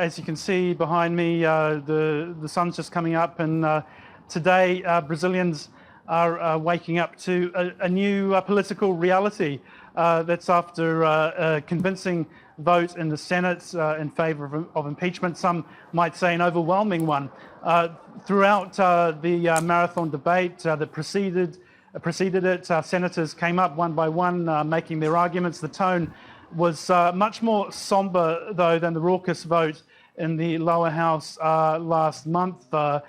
as you can see behind me, the sun's just coming up, and today Brazilians are waking up to a new political reality. That's after a convincing vote in the Senate in favor of impeachment. Some might say an overwhelming one. Throughout the marathon debate that preceded it, senators came up one by one, making their arguments. The tone was much more somber, though, than the raucous vote in the lower house last month. I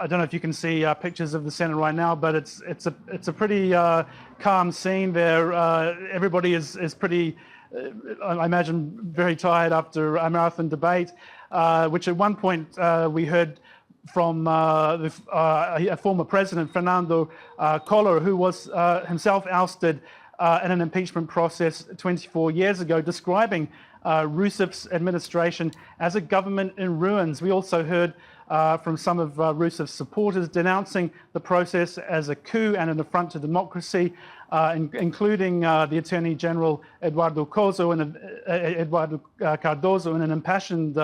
don't know if you can see pictures of the Senate right now, but it's a pretty calm scene there. Everybody is pretty, I imagine, very tired after a marathon debate, which at one point we heard from a former president, Fernando Collor, who was himself ousted in an impeachment process 24 years ago, describing Rousseff's administration as a government in ruins. We also heard from some of Rousseff's supporters denouncing the process as a coup and an affront to democracy, including the Attorney General Eduardo Cardoso in an impassioned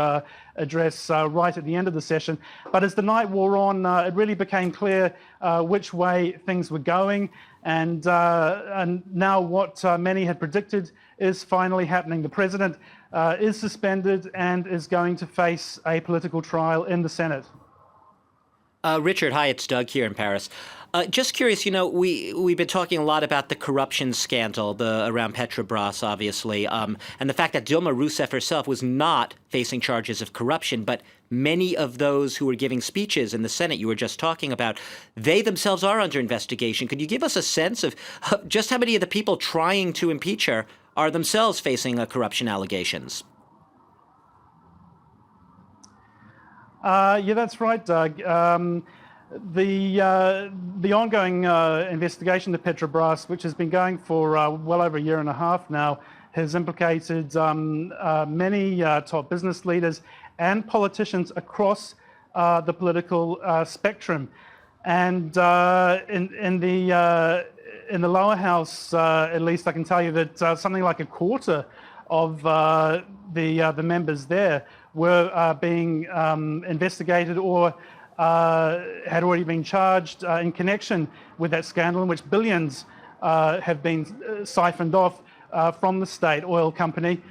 address right at the end of the session. But as the night wore on, it really became clear which way things were going, and now what many had predicted is finally happening. The president is suspended and is going to face a political trial in the Senate. Richard, hi, it's Doug here in Paris. Just curious, we've been talking a lot about the corruption scandal around Petrobras, obviously, and the fact that Dilma Rousseff herself was not facing charges of corruption, but many of those who were giving speeches in the Senate you were just talking about, they themselves are under investigation. Could you give us a sense of just how many of the people trying to impeach her are themselves facing corruption allegations? Yeah, that's right, Doug. The ongoing investigation of Petrobras, which has been going for well over a year and a half now, has implicated many top business leaders and politicians across the political spectrum. And in the lower house, at least, I can tell you that something like a quarter of the members there were being investigated or had already been charged in connection with that scandal, in which billions have been siphoned off from the state oil company.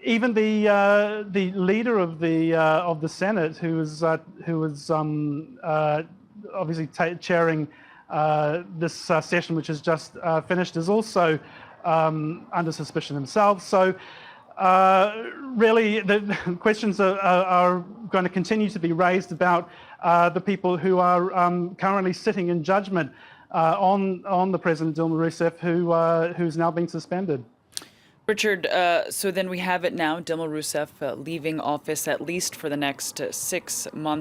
Even the leader of the Senate, who was obviously chairing this session, which has just finished, is also under suspicion himself. So really, the questions are going to continue to be raised about the people who are currently sitting in judgment on the President Dilma Rousseff, who's now been suspended. Richard, so then we have it now, Dilma Rousseff leaving office at least for the next 6 months.